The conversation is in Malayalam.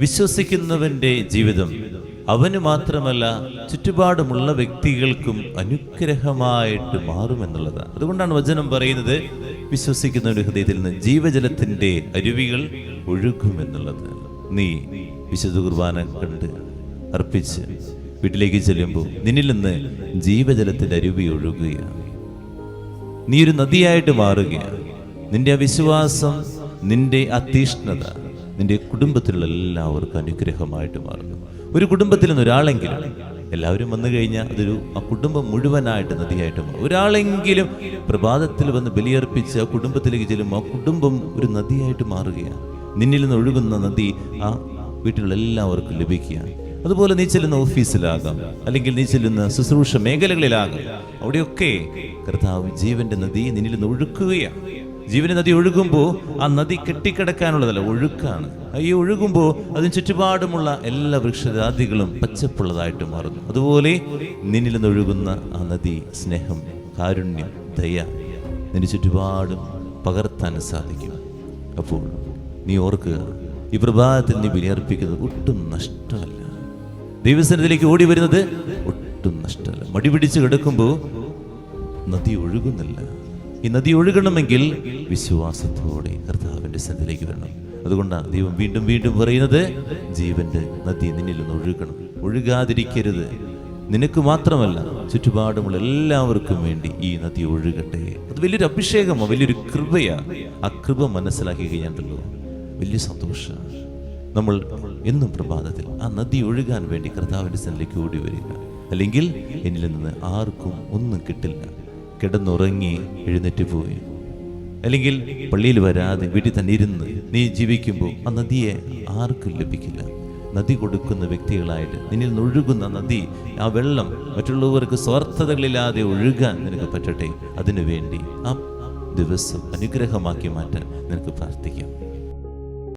വിശ്വസിക്കുന്നവൻ്റെ ജീവിതം അവന് മാത്രമല്ല ചുറ്റുപാടുമുള്ള വ്യക്തികൾക്കും അനുഗ്രഹമായിട്ട് മാറുമെന്നുള്ളതാണ്. അതുകൊണ്ടാണ് വചനം പറയുന്നത് വിശ്വസിക്കുന്നവരുടെ ഹൃദയത്തിൽ നിന്ന് ജീവജലത്തിൻ്റെ അരുവികൾ ഒഴുകുമെന്നുള്ളത്. നീ വിശുദ്ധ കുർബാന കണ്ട് അർപ്പിച്ച് വീട്ടിലേക്ക് ചെല്ലുമ്പോൾ നിന്നിൽ നിന്ന് ജീവജലത്തിൻ്റെ അരുവി ഒഴുകുകയാണ്. നീ ഒരു നദിയായിട്ട് മാറുകയാണ്. നിന്റെ അവിശ്വാസം, നിന്റെ അതീഷ്ണത നിന്റെ കുടുംബത്തിലുള്ള എല്ലാവർക്കും അനുഗ്രഹമായിട്ട് മാറുന്നു. ഒരു കുടുംബത്തിൽ നിന്ന് ഒരാളെങ്കിലും, എല്ലാവരും വന്നു കഴിഞ്ഞാൽ അതൊരു ആ കുടുംബം മുഴുവനായിട്ട് നദിയായിട്ട് മാറും. ഒരാളെങ്കിലും പ്രഭാതത്തിൽ വന്ന് ബലിയർപ്പിച്ച് ആ കുടുംബത്തിലേക്ക് ചെല്ലുമ്പോൾ ആ കുടുംബം ഒരു നദിയായിട്ട് മാറുകയാണ്. നിന്നിൽ നിന്ന് ഒഴുകുന്ന നദി ആ വീട്ടിലുള്ള എല്ലാവർക്കും ലഭിക്കുകയാണ്. അതുപോലെ നീ ചെല്ലുന്ന ഓഫീസിലാകാം, അല്ലെങ്കിൽ നീ ചെല്ലുന്ന ശുശ്രൂഷ മേഖലകളിലാകാം, അവിടെയൊക്കെ കർത്താവ് ജീവന്റെ നദി നിന്നിൽ നിന്ന് ഒഴുക്കുകയാണ്. ജീവന്റെ നദി ഒഴുകുമ്പോൾ ആ നദി കെട്ടിക്കിടക്കാനുള്ളതല്ല, ഒഴുക്കാണ്. ഈ ഒഴുകുമ്പോൾ അതിന് ചുറ്റുപാടുമുള്ള എല്ലാ വൃക്ഷജാതികളും പച്ചപ്പുള്ളതായിട്ട് മാറുന്നു. അതുപോലെ നിന്നിൽ നിന്ന് ഒഴുകുന്ന ആ നദി സ്നേഹം, കാരുണ്യം, ദയ നിന്റെ ചുറ്റുപാടും പകർത്താൻ സാധിക്കും. അപ്പോൾ നീ ഓർക്കുക, ഈ പ്രഭാതത്തിൽ നീ ബലിയർപ്പിക്കുന്നത് ഒട്ടും നഷ്ടമല്ല. ദൈവസന്നിധിയിലേക്ക് ഓടി വരുന്നത് ഒട്ടും നഷ്ടമല്ല. മടി പിടിച്ച് കിടക്കുമ്പോൾ നദി ഒഴുകുന്നില്ല. ഈ നദി ഒഴുകണമെങ്കിൽ വിശ്വാസത്തോടെ കർത്താവിൻ്റെ സന്നിധിയിലേക്ക് വരണം. അതുകൊണ്ടാണ് ദൈവം വീണ്ടും വീണ്ടും പറയുന്നത്, ജീവന്റെ നദി നിന്നിൽ നിന്ന് ഒഴുകണം. ഒഴുകാതിരിക്കരുത്. നിനക്ക് മാത്രമല്ല, ചുറ്റുപാടുമുള്ള എല്ലാവർക്കും വേണ്ടി ഈ നദി ഒഴുകട്ടെ. അത് വലിയൊരു അഭിഷേകമോ, വലിയൊരു കൃപയാണ്. ആ കൃപ മനസ്സിലാക്കി കഴിഞ്ഞാണ്ടല്ലോ വലിയ സന്തോഷമാണ്. നമ്മൾ എന്നും പ്രഭാതത്തിൽ ആ നദി ഒഴുകാൻ വേണ്ടി കർത്താവിൻ്റെ സന്നിധിയിലേക്ക് ഓടി വരിക. അല്ലെങ്കിൽ എന്നിൽ നിന്ന് ആർക്കും ഒന്നും കിട്ടില്ല. കിടന്നുറങ്ങി എഴുന്നേറ്റ് പോയി, അല്ലെങ്കിൽ പള്ളിയിൽ വരാതെ വീട്ടിൽ തന്നെ ഇരുന്ന് നീ ജീവിക്കുമ്പോൾ ആ നദിയെ ആർക്കും ലഭിക്കില്ല. നദി കൊടുക്കുന്ന വ്യക്തികളായിട്ട് നിന്നിൽ നിന്ന് ഒഴുകുന്ന നദി, ആ വെള്ളം മറ്റുള്ളവർക്ക് സ്വാർത്ഥതകളില്ലാതെ ഒഴുകാൻ നിനക്ക് പറ്റട്ടെ. അതിനു വേണ്ടി ആ ദിവസം അനുഗ്രഹമാക്കി മാറ്റാൻ നിനക്ക് പ്രാർത്ഥിക്കാം.